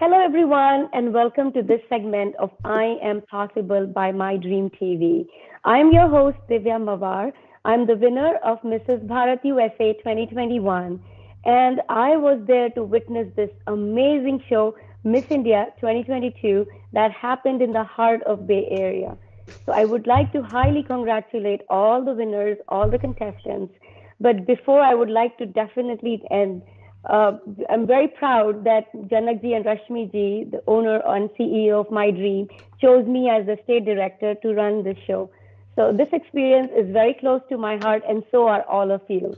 Hello, everyone, and welcome to this segment of I Am Possible by Mydream TV. I'm your host, Divya Mowar. I'm the winner of Mrs. Bharat USA 2021, and I was there to witness this amazing show, Miss India 2022, that happened in the heart of Bay Area. So I would like to highly congratulate all the winners, all the contestants. But before I would like to definitely end uh, I'm very proud that Janakji and Rashmiji, the owner and CEO of My Dream, chose me as the state director to run this show. So this experience is very close to my heart, and so are all of you.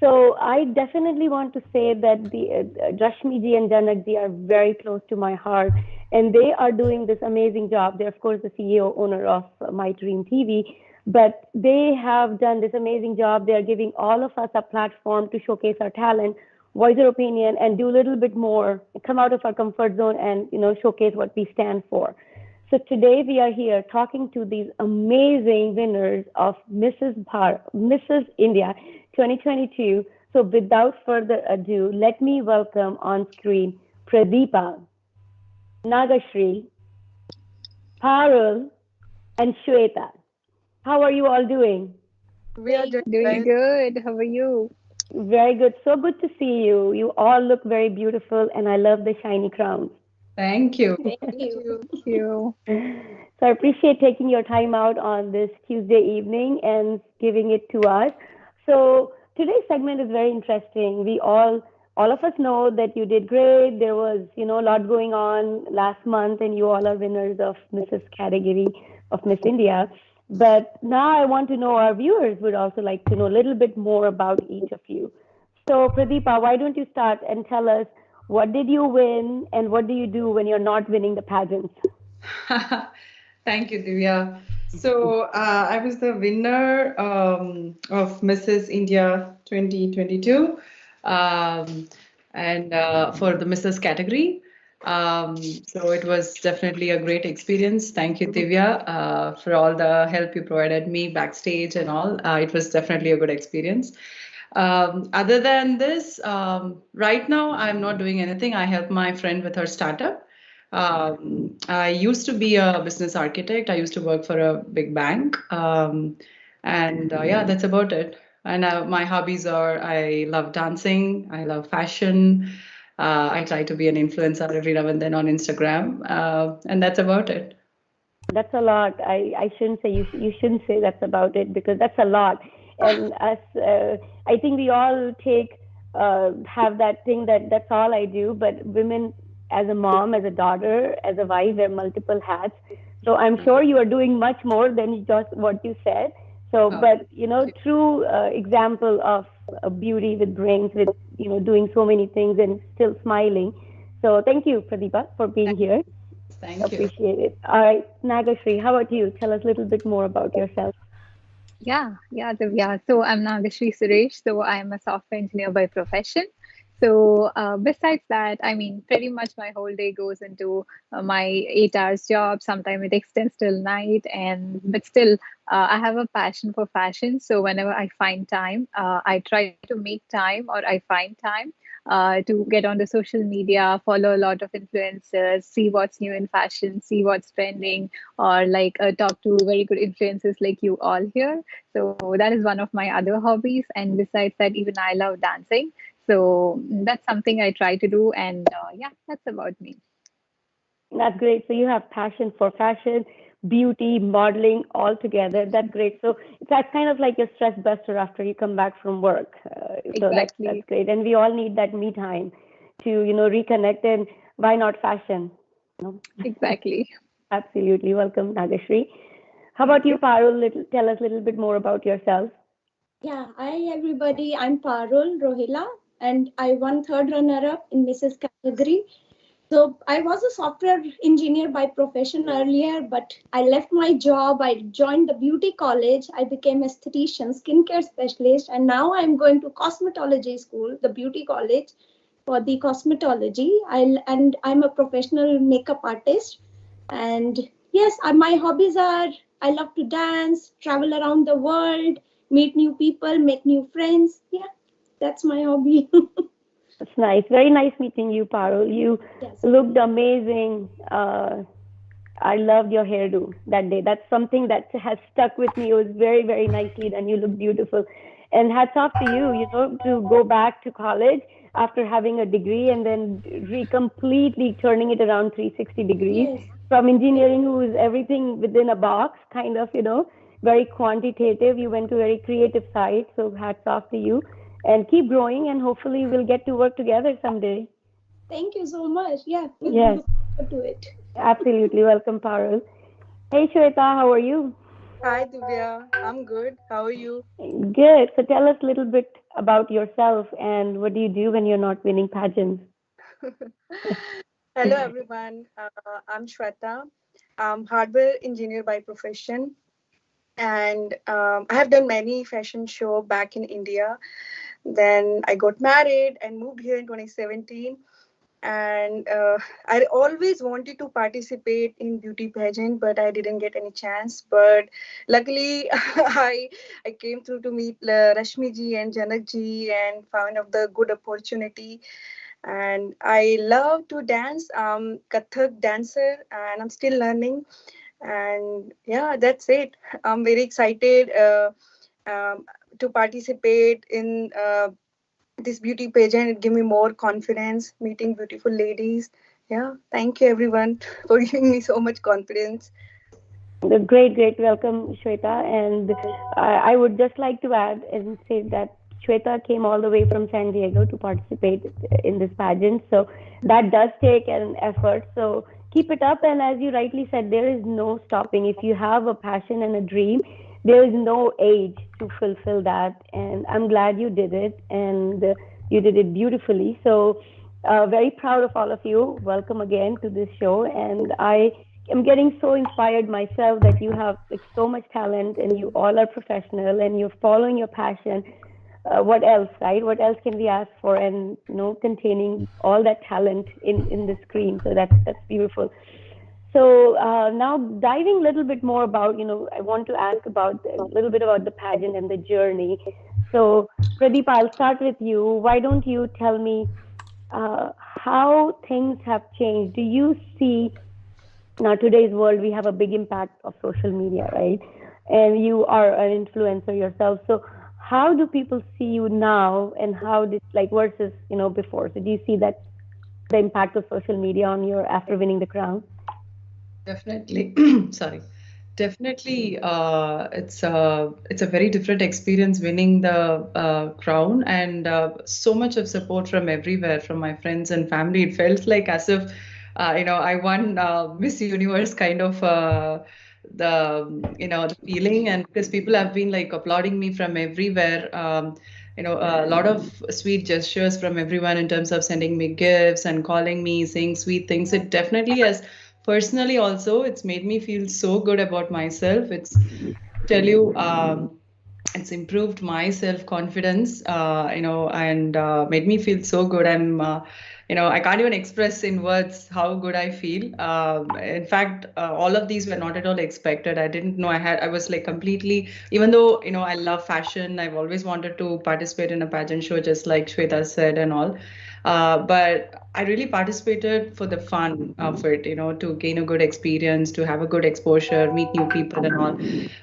So I definitely want to say that the Rashmiji and Janakji are very close to my heart, and they are doing this amazing job. They're of course the CEO owner of My Dream TV, but they have done this amazing job. They are giving all of us a platform to showcase our talent, voice our opinion, and do a little bit more, come out of our comfort zone, and showcase what we stand for. So today we are here talking to these amazing winners of Mrs. India 2022. So without further ado, let me welcome on screen Pradeepa, Nagashri, Parul, and Shweta. How are you all doing? We are doing Doing well. good. How are you? Very good. So good to see you. You all look very beautiful, and I love the shiny crowns. Thank you. Thank Thank you. you. So I appreciate taking your time out on this Tuesday evening and giving it to us. So today's segment is very interesting. All of us know that you did great. There was, a lot going on last month, and you all are winners of Mrs. category of Miss India. But now I want to know, our viewers would also like to know a little bit more about each of you. So Pradeepa, why don't you start and tell us what did you win and what do you do when you're not winning the pageants? Thank you, Divya. So, I was the winner of Mrs. India 2022 um, and for the Mrs. category. So, it was definitely a great experience. Thank you, Divya, for all the help you provided me backstage and all. It was definitely a good experience. Other than this, right now I'm not doing anything. I help my friend with her startup. I used to be a business architect. I used to work for a big bank. And yeah, that's about it. And my hobbies are I love dancing, I love fashion. I try to be an influencer every now and then on Instagram. And that's about it. That's a lot. I shouldn't say you shouldn't say that's about it because that's a lot. And as I think we all take have that thing that that's all I do. But women, as a mom, as a daughter, as a wife, wear multiple hats. So I'm sure you are doing much more than just what you said. So, Uh, but true example of beauty with brains, with doing so many things and still smiling. So thank you, Pradeepa, for being here. Thank you. Appreciate it. All right, Nagashri, how about you? Tell us a little bit more about yourself. Yeah, Divya. So I'm Nagashri Suresh. So I'm a software engineer by profession. So besides that, I mean, pretty much my whole day goes into my 8 hours job. Sometimes it extends till night, and but still, I have a passion for fashion. So whenever I find time, I try to make time or I find time to get on the social media, follow a lot of influencers, see what's new in fashion, see what's trending, or like talk to very good influencers like you all here. So that is one of my other hobbies. And besides that, even I love dancing. So that's something I try to do. And yeah, that's about me. That's great. So you have passion for fashion, beauty, modeling all together. That's great. So that's kind of like your stress buster after you come back from work. So that's Exactly. great. And we all need that me time to reconnect. And why not fashion? You Exactly. Absolutely. Welcome, Nagashri. How Thank about you, you. Parul? Tell us a little bit more about yourself. Yeah, hi everybody. I'm Parul Rohila and I won third runner up in Mrs. category. So I was a software engineer by profession earlier, but I left my job. I joined the beauty college. I became esthetician, skincare specialist, and now I'm going to cosmetology school, the beauty college for the cosmetology. And I'm a professional makeup artist. And yes, my hobbies are I love to dance, travel around the world, meet new people, make new friends. Yeah, that's my hobby. It's nice. Very nice meeting you, Parul. You Yes. looked amazing. I loved your hairdo that day. That's something that has stuck with me. It was very, very nicely done. You look beautiful. And hats off to you, to go back to college after having a degree and then completely turning it around 360 degrees Yes. from engineering, who is everything within a box, kind of, very quantitative. You went to very creative side. So hats off to you and keep growing. And hopefully we'll get to work together someday. Thank you so much. Yeah, we'll Yes, look forward to it. absolutely. Welcome, Parul. Hey, Shweta, how are you? Hi Divya, I'm good. How are you? Good. So tell us a little bit about yourself and what do you do when you're not winning pageants? Hello everyone. I'm Shweta. I'm hardware engineer by profession, and I have done many fashion show back in India. Then I got married and moved here in 2017. And I always wanted to participate in beauty pageant, but I didn't get any chance. But luckily, I came through to meet Rashmi ji and Janak ji and found of the good opportunity. And I love to dance. Kathak dancer, and I'm still learning. And yeah, that's it. I'm very excited um, to participate in this beauty pageant. It gave me more confidence meeting beautiful ladies. Yeah, thank you everyone for giving me so much confidence. Great, great. Welcome, Shweta. And I would just like to add and say that Shweta came all the way from San Diego to participate in this pageant. So that does take an effort. So keep it up. And as you rightly said, there is no stopping. If you have a passion and a dream, there is no age to fulfill that. And I'm glad you did it. And you did it beautifully. So very proud of all of you. Welcome again to this show. And I'm getting so inspired myself that you have like so much talent and you all are professional and you're following your passion. What else, right? What else can we ask for? And containing all that talent in the screen. So that's beautiful. So now diving a little bit more about, I want to ask about a little bit about the pageant and the journey. So Pradeep, I'll start with you. Why don't you tell me how things have changed? Do you see now today's world we have a big impact of social media, right? And you are an influencer yourself, so how do people see you now and how did like versus before? So do you see that the impact of social media on your after winning the crown? Definitely. Sorry. Definitely, it's a very different experience winning the crown, and so much of support from everywhere, from my friends and family. It felt like as if, I won Miss Universe kind of the feeling, and because people have been like applauding me from everywhere. A lot of sweet gestures from everyone in terms of sending me gifts and calling me, saying sweet things. It definitely has personally also, it's made me feel so good about myself. It's tell you, it's improved my self confidence, and made me feel so good. I can't even express in words how good I feel. In fact, all of these were not at all expected. I didn't know I was like completely, even though, I love fashion, I've always wanted to participate in a pageant show, just like Shweta said and all. But I really participated for the fun of it, to gain a good experience, to have a good exposure, meet new people and all.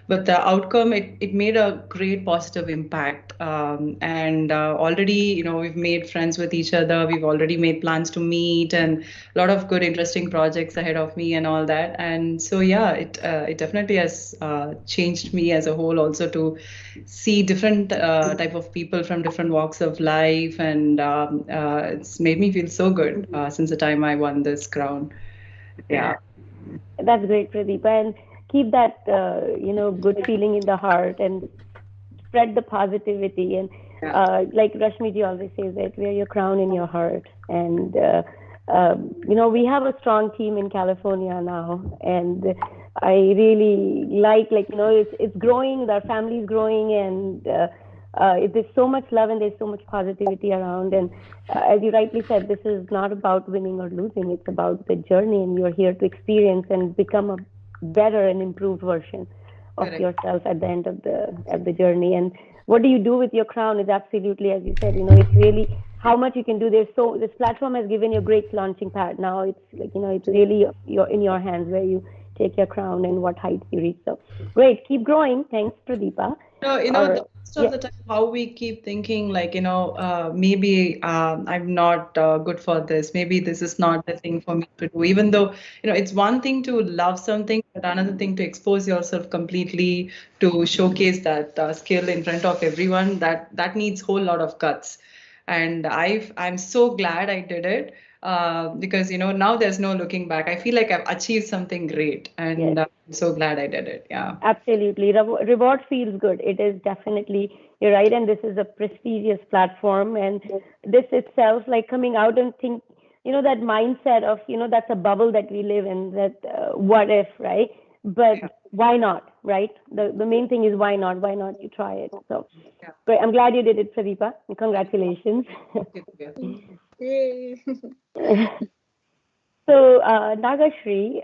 But the outcome, it made a great positive impact. And already, we've made friends with each other. We've already made plans to meet and a lot of good, interesting projects ahead of me and all that. And so, yeah, it definitely has changed me as a whole also to see different type of people from different walks of life. And it's made me feel so good since the time I won this crown. Yeah. That's great, Pradeep, and keep that good feeling in the heart and spread the positivity. And Yeah. like Rashmi ji always says, that wear your crown in your heart. And we have a strong team in California now, and I really it's growing. Our family's growing, and there's so much love and there's so much positivity around. And as you rightly said, this is not about winning or losing. It's about the journey, and you're here to experience and become a better and improved version of Correct. yourself at the end of the journey. And what do you do with your crown is absolutely, as you said, it's really how much you can do there. So this platform has given you a great launching pad. Now it's like, it's really in your hands where you take your crown and what heights you reach. So great, keep growing. Thanks, Pradeepa. Or Most of yeah, the time, how we keep thinking, like, maybe I'm not good for this. Maybe this is not the thing for me to do. Even though, it's one thing to love something, but another thing to expose yourself completely to showcase that skill in front of everyone. That needs whole lot of guts. And I'm so glad I did it because, now there's no looking back. I feel like I've achieved something great, yes. and I'm so glad I did it. Yeah. Absolutely. Reward feels good. It is definitely, you're right. And this is a prestigious platform. And this itself, like coming out and think, that mindset of, that's a bubble that we live in, that what if, right? But Yeah. why not, right? The main thing is why not? Why not you try it? So Yeah. great. I'm glad you did it, Pradeepa. Congratulations. Thank you, Divya. Yay. So, Nagashri,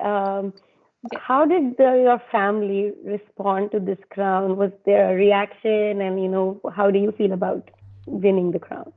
Yeah. how did your family respond to this crown? Was there a reaction? And, how do you feel about winning the crown?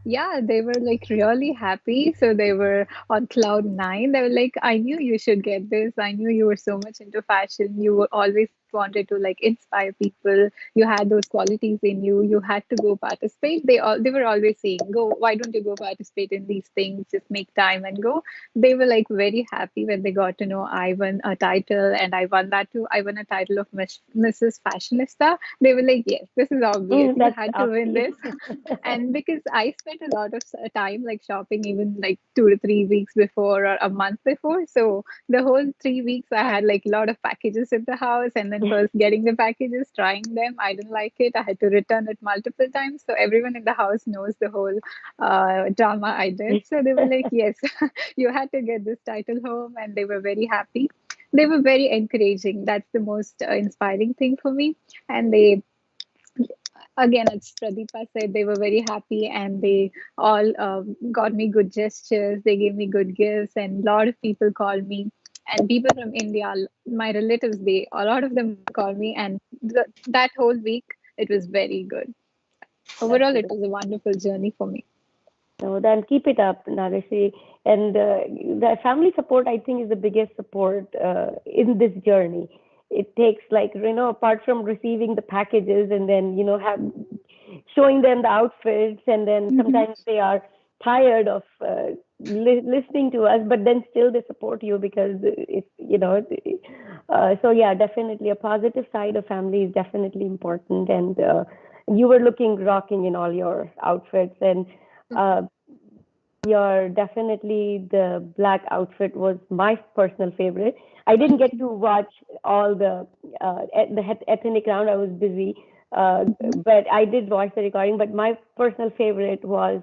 Yeah, they were like really happy. So they were on cloud nine. They were like, I knew you should get this. I knew you were so much into fashion. You were always wanted to like inspire people. You had those qualities in you. You had to go participate. They were always saying, go, why don't you go participate in these things? Just make time and go. They were like very happy when they got to know I won a title and I won that too. I won a title of Mrs. Fashionista. They were like, yes, this is obvious. You That's had to win obvious. this. And because I spent a lot of time like shopping, even like 2 to 3 weeks before or a month before. So the whole 3 weeks, I had like a lot of packages in the house. And then first getting the packages, trying them. I didn't like it. I had to return it multiple times. So everyone in the house knows the whole drama I did. So they were like, yes, you had to get this title home. And they were very happy. They were very encouraging. That's the most inspiring thing for me. And they again, as Pradeepa said, they were very happy and they all got me good gestures. They gave me good gifts, and a lot of people called me. And people from India, my relatives, a lot of them called me. And that whole week, it was very good. That's Overall, it good. was a wonderful journey for me. No, then keep it up, Nagashi. And the family support, I think, is the biggest support in this journey. It takes like, apart from receiving the packages and then, have showing them the outfits, and then Hmm. sometimes they are tired of listening to us, but then still they support you because it's, so yeah, definitely a positive side of family is definitely important. And you were looking rocking in all your outfits, and uh, your definitely the black outfit was my personal favorite. I didn't get to watch all the ethnic round. I was busy, but I did watch the recording. But my personal favorite was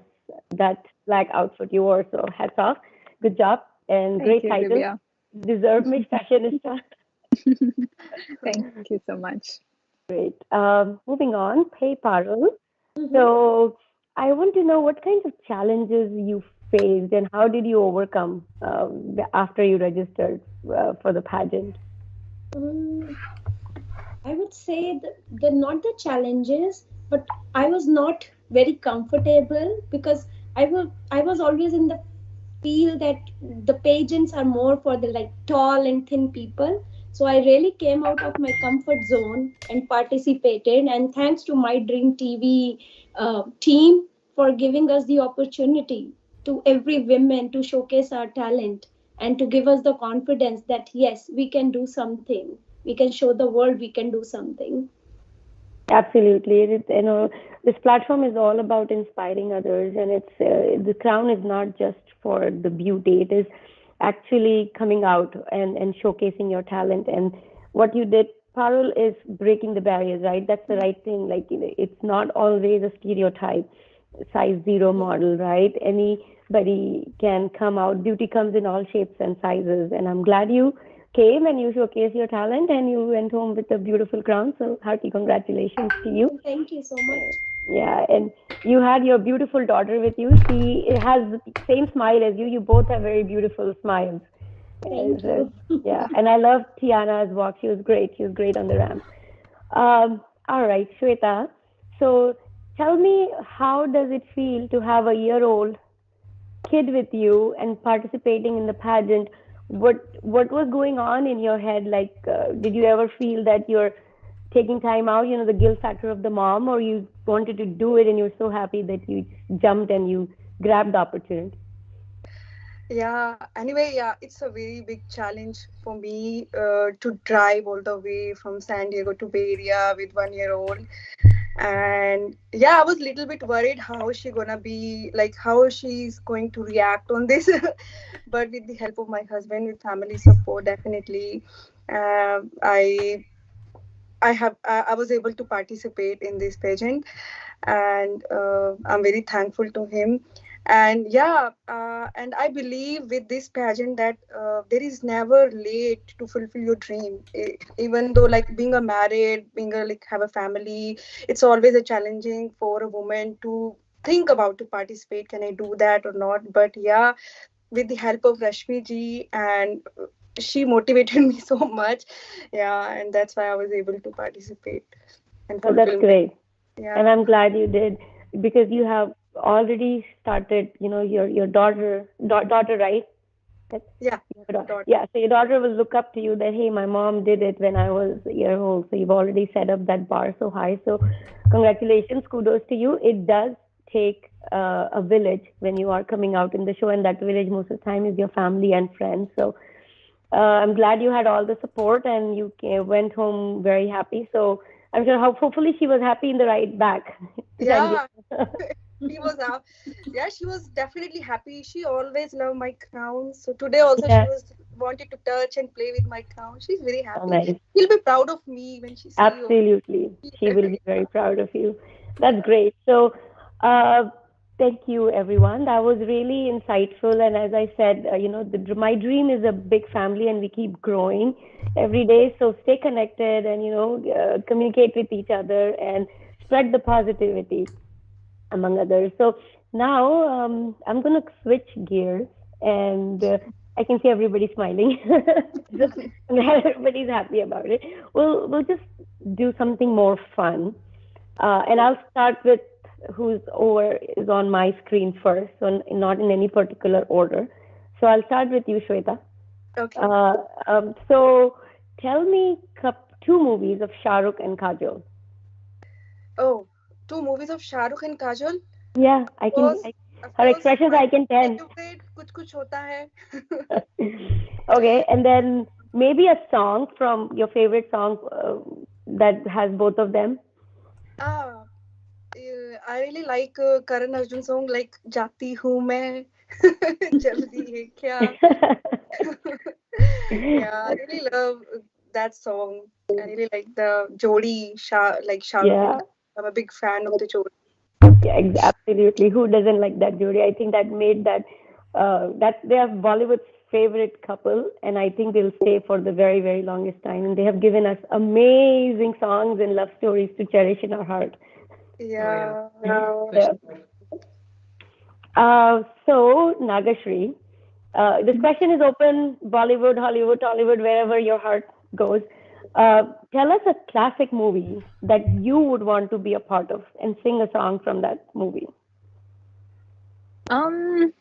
that black outfit you wore. So hats off, good job and Thank great you, title. Divya. Deserve Miss Fashionista. Thank you so much. Great. Moving on, Pay Parul. Mhm. So I want to know what kinds of challenges you faced and how did you overcome after you registered for the pageant? Mm, I would say the not the challenges, but I was not very comfortable because I was always in the feel that the pageants are more for the like tall and thin people. So I really came out of my comfort zone and participated. And thanks to my Dream TV team for giving us the opportunity to every women to showcase our talent and to give us the confidence that yes, we can do something. We can show the world we can do something. Absolutely. This platform is all about inspiring others, and the crown is not just for the beauty. It is actually coming out and showcasing your talent. And what you did, Parul, is breaking the barriers, right? That's the right thing. Like, it's not always a stereotype, size zero Yes. model, right? Anybody can come out. Beauty comes in all shapes and sizes. And I'm glad you came and you showcased your talent and you went home with a beautiful crown. So hearty congratulations to you. Thank you so much. Yeah, and you had your beautiful daughter with you. She has the same smile as you. You both have very beautiful smiles. Thank So, you. yeah, and I love Tiana's walk. She was great. She was great on the ramp. All right, Shweta. So Tell me, how does it feel to have a year-old kid with you and participating in the pageant? What was going on in your head? Like, did you ever feel that you're taking time out, the guilt factor of the mom, or you wanted to do it and you're so happy that you jumped and you grabbed the opportunity? Yeah, anyway, yeah, it's a very big challenge for me to drive all the way from San Diego to Bay Area with 1 year old. And yeah, I was a little bit worried how she gonna be, like how she's going to react on this. But with the help of my husband, with family support, definitely, I I was able to participate in this pageant, and I'm very thankful to him. And yeah, and I believe with this pageant that there is never late to fulfill your dream. Even though like being a married, being a like have a family, it's always a challenging for a woman to think about to participate. Can I do that or not? But yeah, with the help of Rashmi ji, and she motivated me so much. Yeah, and that's why I was able to participate and Oh, that's fulfill my, great. And yeah. I'm glad you did, because you have already started, your daughter, right? That's Yeah, your daughter. daughter. Yeah, so your daughter will look up to you that, hey, my mom did it when I was a year old. So you've already set up that bar so high. So congratulations, kudos to you. It does take a village when you are coming out in the show, and that village most of the time is your family and friends. So I'm glad you had all the support and you went home very happy. So I'm sure, hopefully she was happy in the ride back to San Yeah, Diego. she was yeah, she was definitely happy. She always loved my crown. So today also she Yeah, was wanted to touch and play with my crown. She's very oh, happy. nice. She'll be proud of me when she see you. Absolutely. She will be very proud of you. That's great. So, uh, thank you, everyone. That was really insightful. And as I said, my dream is a big family and we keep growing every day. So, stay connected and, communicate with each other and spread the positivity, among others. So, now I'm going to switch gears, and I can see everybody smiling. So, I'm glad everybody's happy about it. We'll just do something more fun, and Oh, I'll start with who's over is on my screen first, so not in any particular order. So I'll start with you, Shweta. okay. Uh, so tell me two movies of Shah Rukh and Kajol. Oh, two movies of Shah Rukh and Kajol. Yeah, Course, of her course, expressions my I can tell. favorite Kuch Kuch Hota Hai. Okay, and then maybe a song from your favorite song that has both of them. Ah, I really like Karan Arjun song like Jati Hu Main, Jaldi Hai Kya. Yeah, I really love that song. I really like the Jodi Shah Rukh and Yeah, Kajol. I'm a big fan of the Jodi. yeah, absolutely. Who doesn't like that Jodi? I think that made that they are Bollywood's favorite couple, and I think they'll stay for the very, very longest time. And they have given us amazing songs and love stories to cherish in our heart. Oh yeah, Yeah. for Yeah. sure. So Nagashri, this question is open: Bollywood, Hollywood, Tollywood, wherever your heart goes. Tell us a classic movie that you would want to be a part of and sing a song from that movie. Um,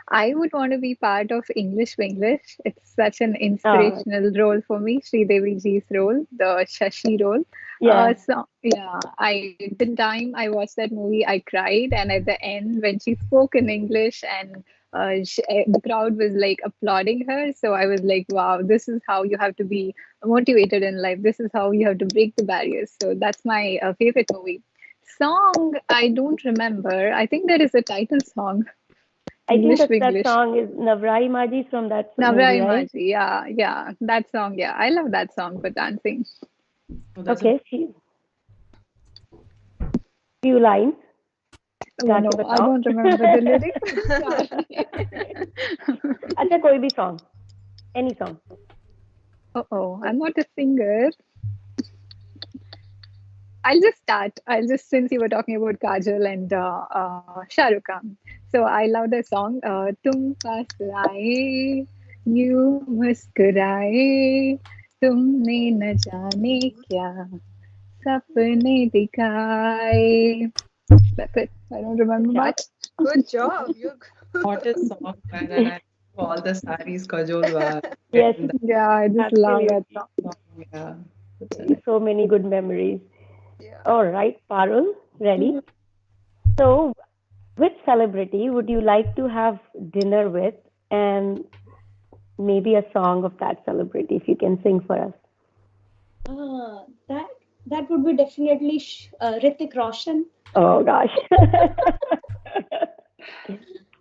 I would want to be part of English Winglish. It's such an Uh, inspirational role for me, Sri Devi Ji's role, the Shashi role. yeah. So yeah, the time I watched that movie, I cried, and at the end when she spoke in English and the crowd was like applauding her, so I was like, wow, this is how you have to be motivated in life. This is how you have to break the barriers. So that's my favorite movie. Song, I don't remember. I think there is a title song. I think English that Winglish. song is Navrai Maji from that Navra movie, right? Imaji. Yeah, yeah. That song. Yeah. I love that song for dancing. Oh, that's a Okay, few lines. Oh गा के no, I बताओ. don't remember the lyrics. Sorry. अच्छा कोई भी song, any song. Oh, I'm not a singer. I'll just start. I'll just, since you were talking about Kajol and Shah Rukh Khan. So I love the song. Tum पास आए, यूं मुस्कुराए, तुमने न जाने क्या सपने दिखाए. That's it. I don't remember Yeah. much. Good job. You're What a song, man. And I love all the saris Kajol were Yes, in that Yeah, I just love that absolutely. song. song. Yeah. Such a nice. So many good memories. yeah. All right, Parul, ready? Mhm. So, which celebrity would you like to have dinner with, and maybe a song of that celebrity if you can sing for us? That that would be definitely Hrithik Roshan. Oh gosh.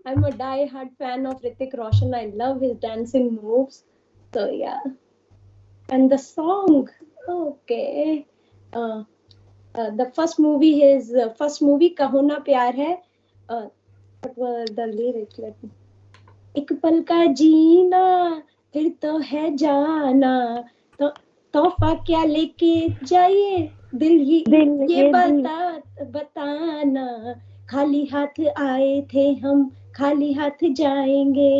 I'm a die-hard fan of Hrithik Roshan. I love his dancing moves. So yeah, and the song. Okay. Uh, the first movie Kaho Na Pyar Hai. What were the lyrics? Let me. एक पल का जीना फिर तो है जाना तो तोहफा क्या लेके जाइए दिल ही दिल ये ये दिल बताना खाली हाथ आए थे हम खाली हाथ जाएंगे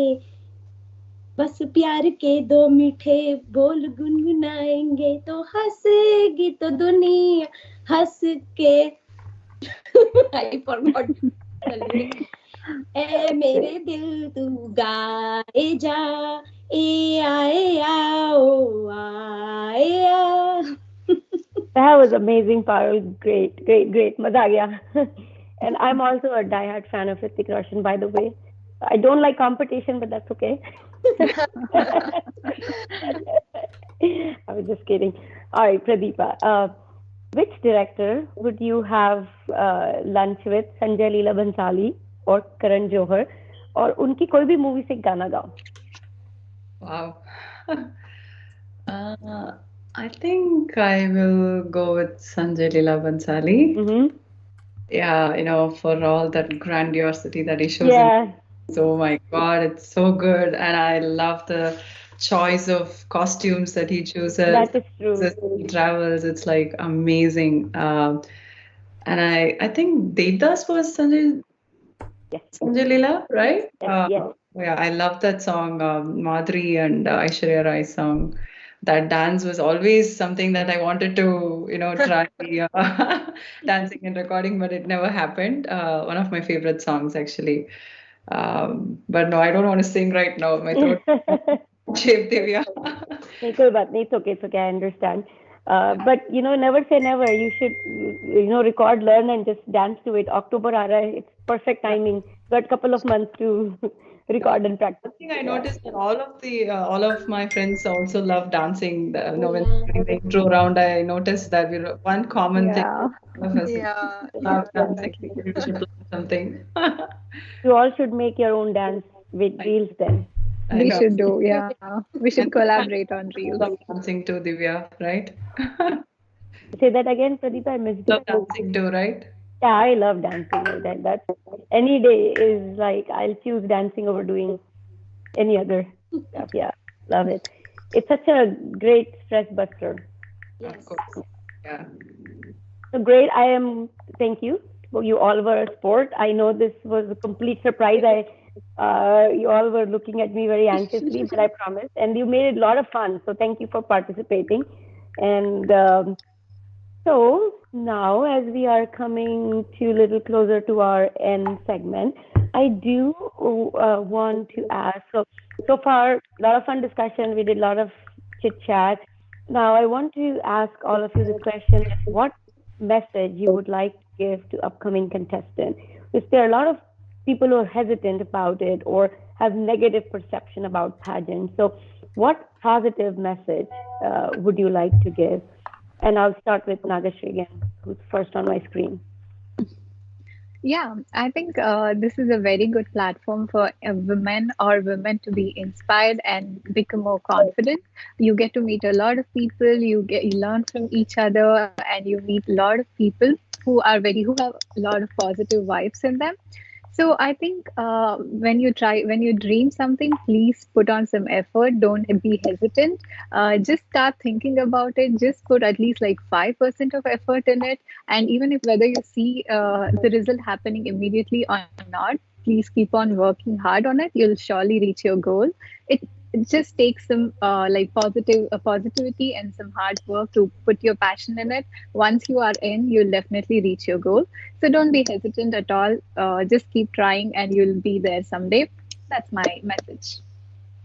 बस प्यार के दो मीठे बोल गुनगुनाएंगे तो हंसेगी तो दुनिया हंस के आई फॉरगॉट द लिरिक्स ए मेरे दिल तू गाए जा ए आए आओ आए आ That was amazing, Parul. Great, great, great. Maza aa gaya. And I'm also a diehard fan of Hrithik Roshan, by the way. I don't like competition, but that's okay. I was just kidding. All right, Pradeepa. Which director would you have lunch with? Sanjay Leela Bhansali or Karan Johar? और उनकी कोई भी movie से एक गाना गाओ. Wow. Uh, I think I will go with Sanjay Leela Bansali. Mm-hmm. Yeah, for all that grandiosity that he shows in. Yeah, Oh my God, it's so good. And I love the choice of costumes that he chooses, that is true. as he travels. It's like amazing. And I think Dedas was Yes, Sanjay Leela, right? yes, yes. Yeah, I love that song, Madhuri and Aishwarya Rai's song. That dance was always something that I wanted to, try dancing and recording, but it never happened. One of my favorite songs, actually. But no, I don't want to sing right now. My throat shape, Divya. नहीं कोई बात नहीं, it's okay, I understand. But never say never. You should record, learn, and just dance to it. October aa raha hai. It's perfect timing. Got couple of months to Yeah. record and One practice. thing I Yeah. noticed that all of my friends also love dancing. Oh When yeah. during the intro round, I noticed that one common thing Yeah, all of us Yeah. love Yeah. dancing. definitely. Maybe we should plan something. You all should make your own dance with I, reels then. I We know. should do, yeah. We should And collaborate on you Reels. love dancing too, Divya, right? Say that again, Pradeepa. I missed Love it. dancing too, right? Yeah, I love dancing. That any day is like I'll choose dancing over doing any other stuff. Yeah, love it. It's such a great stress buster. Of Yes. course. Yeah. So great. I am. Thank you. Well, you all were a sport. I know this was a complete surprise. You all were looking at me very anxiously, but I promised, and you made it a lot of fun. So thank you for participating. And so now, as we are coming to a little closer to our end segment, I do want to ask. So far, a lot of fun discussion. We did a lot of chit chat. Now, I want to ask all of you this question: what message you would like to give to upcoming contestants? Because there are a lot of people who are hesitant about it or have negative perception about pageants. So, what positive message would you like to give? And I'll start with Nagashri again, who's first on my screen. Yeah, I think this is a very good platform for women to be inspired and become more confident. You get to meet a lot of people, you learn from each other, and you meet a lot of people who have a lot of positive vibes in them. So I think when you dream something, please put on some effort. Don't be hesitant. Just start thinking about it. Just put at least like 5% of effort in it. And even if whether you see the result happening immediately or not, please keep on working hard on it. You'll surely reach your goal. It it just takes some positivity and some hard work to put your passion in it. Once you are in, you'll definitely reach your goal. So don't be hesitant at all. Just keep trying, and you'll be there someday. That's my message.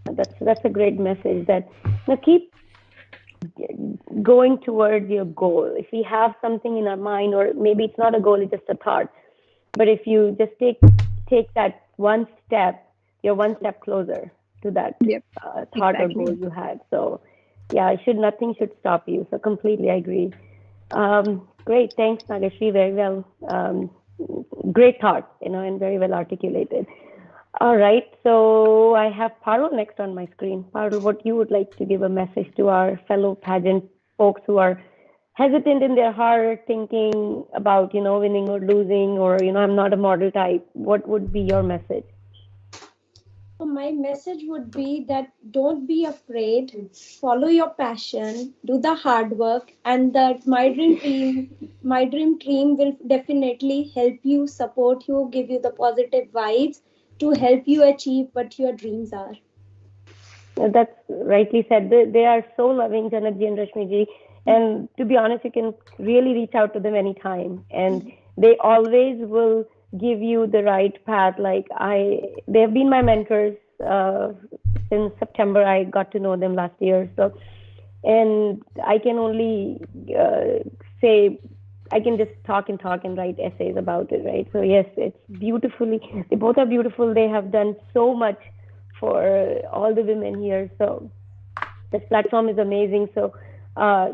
That's a great message. That now keep going towards your goal. If we have something in our mind, or maybe it's not a goal, it's just a thought, but if you just take that one step, you're one step closer to that Yep, thought or goal exactly. you had. So yeah, it should nothing should stop you. So completely agree. Great, thanks, Nagashri. Very well. Great thought, and very well articulated. All right, so I have Parul next on my screen. Parul, what you would like to give a message to our fellow pageant folks who are hesitant in their heart, thinking about, winning or losing, or, I'm not a model type. What would be your message? So my message would be that don't be afraid, follow your passion, do the hard work, and that my dream team will definitely help you, support you, give you the positive vibes to help you achieve what your dreams are. That's rightly said. They are so loving, Janakji and Rashmiji. And to be honest, you can really reach out to them anytime. And they always will give you the right path. They have been my mentors since September. I got to know them last year. So, and I can only say, I can just talk and write essays about it, right? So yes, it's beautifully. They both are beautiful. They have done so much for all the women here. So this platform is amazing. So uh,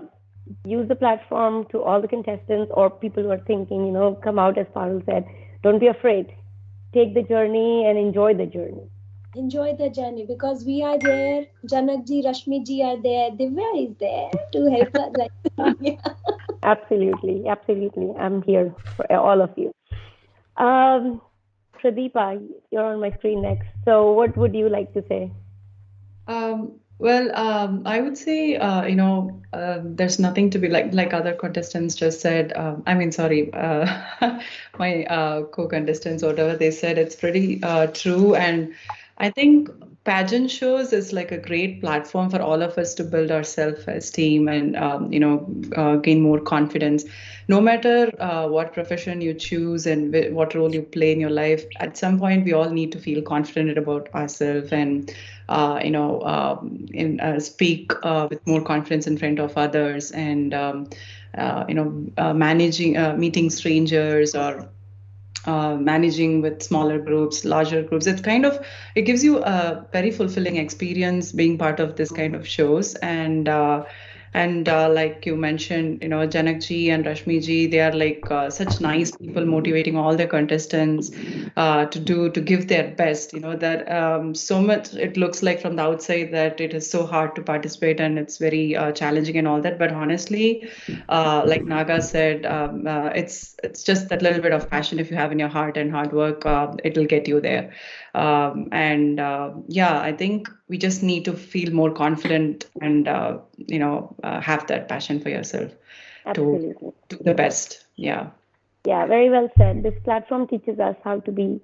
use the platform to all the contestants or people who are thinking, come out, as Parul said. Don't be afraid. Take the journey and enjoy the journey. Enjoy the journey because we are there. Janakji, Rashmiji are there. Divya is there to help us. Yeah. Absolutely, absolutely. I'm here for all of you. Um, Pradeepa, you're on my screen next. So what would you like to say? I would say, there's nothing to be like other contestants just said. I mean, sorry, my co-contestants, whatever they said, it's pretty true. And I think pageant shows is like a great platform for all of us to build our self-esteem and, gain more confidence. No matter what profession you choose and what role you play in your life, at some point we all need to feel confident about ourselves and speak with more confidence in front of others and managing meeting strangers or managing with smaller groups, larger groups. It gives you a very fulfilling experience being part of this kind of shows. And like you mentioned, Janakji and Rashmiji, they are like such nice people, motivating all the contestants to give their best. That so much it looks like from the outside that it is so hard to participate and it's very challenging and all that. But honestly, like Naga said, it's just that little bit of passion if you have in your heart and hard work, it'll get you there. And Yeah, I think we just need to feel more confident and have that passion for yourself to Absolutely. do the best. Yeah. Yeah, very well said. This platform teaches us how to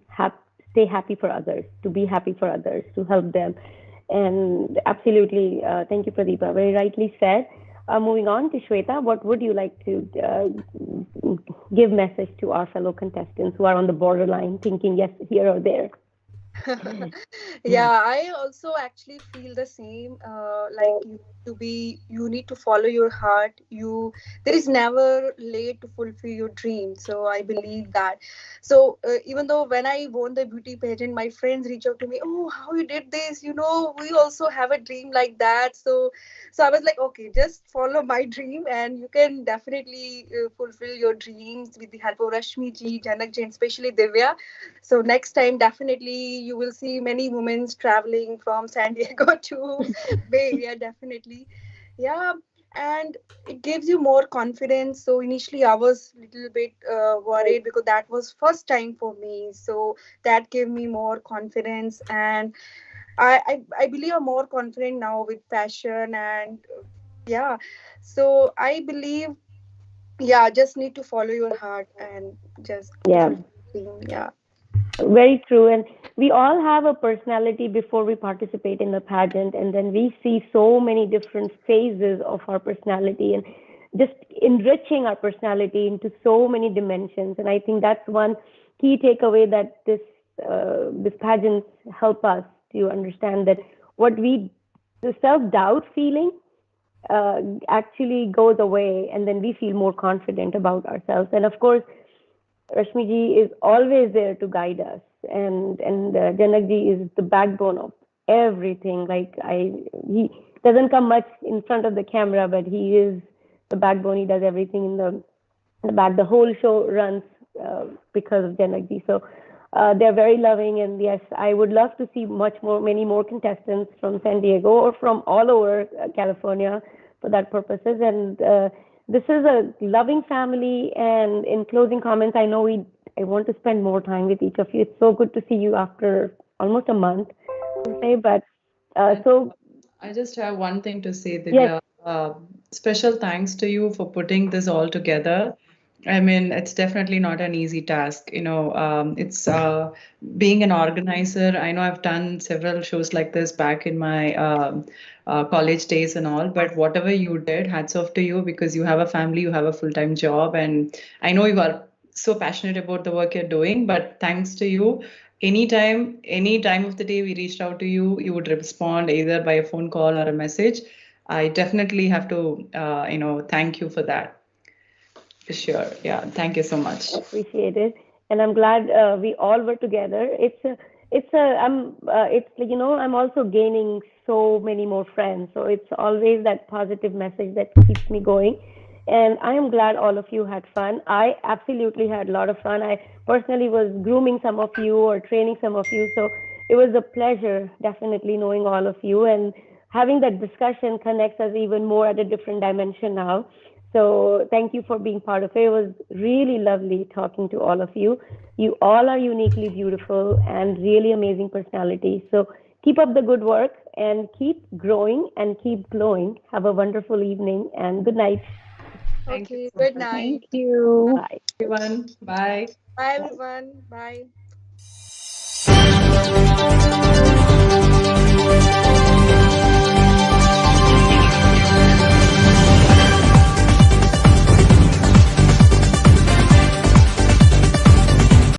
stay happy for others, to be happy for others, to help them. And absolutely, thank you, Pradeepa. Very rightly said. Moving on to Shweta, what would you like to give message to our fellow contestants who are on the borderline, thinking yes, here or there? Yeah, I also actually feel the same. Like you need to follow your heart. There is never late to fulfill your dream. So I believe that. So even though when I won the beauty pageant, my friends reach out to me, oh, how you did this? We also have a dream like that. So I was like, okay, just follow my dream, and you can definitely fulfill your dreams with the help of Rashmi ji, Janak ji, and especially Divya. So next time, definitely you will see many women traveling from San Diego to Bay Area. Definitely, yeah, and it gives you more confidence. So initially, I was a little bit worried because that was first time for me. So that gave me more confidence, and I believe I'm more confident now with passion and yeah. So I believe, yeah, just need to follow your heart and just to Yeah, fulfill your dream. Yeah. Very true. And we all have a personality before we participate in the pageant, and then we see so many different phases of our personality and just enriching our personality into so many dimensions. And I think that's one key takeaway that this pageants help us to understand that what we the self doubt feeling actually goes away, and then we feel more confident about ourselves. And of course, Rashmiji is always there to guide us, and Janakji is the backbone of everything. He doesn't come much in front of the camera, but he is the backbone. He does everything in the back. The whole show runs because of Janakji. So they're very loving, and yes, I would love to see many more contestants from San Diego or from all over California for that purposes. And this is a loving family. And in closing comments, I want to spend more time with each of you. It's so good to see you after almost a month, to say. But so I just have one thing to say, yes, Divya. Special thanks to you for putting this all together. I mean, it's definitely not an easy task. It's being an organizer. I know I've done several shows like this back in my college days and all, but whatever you did, hats off to you because you have a family, you have a full-time job, and I know you are so passionate about the work you're doing, but thanks to you. Anytime, any time of the day we reached out to you, you would respond either by a phone call or a message. I definitely have to, thank you for that. For sure. Yeah. Thank you so much. appreciate it, and I'm glad we all were together. It's I'm also gaining so many more friends. So it's always that positive message that keeps me going. And I am glad all of you had fun. I absolutely had a lot of fun. I personally was grooming some of you or training some of you. So it was a pleasure, definitely knowing all of you, and having that discussion connects us even more at a different dimension now. So thank you for being part of it. It was really lovely talking to all of you. You all are uniquely beautiful and really amazing personalities. So keep up the good work and keep growing and keep glowing. Have a wonderful evening and good night. Thank you Okay, so good much, night. Thank you. Bye. everyone. Bye. Bye, everyone. Bye.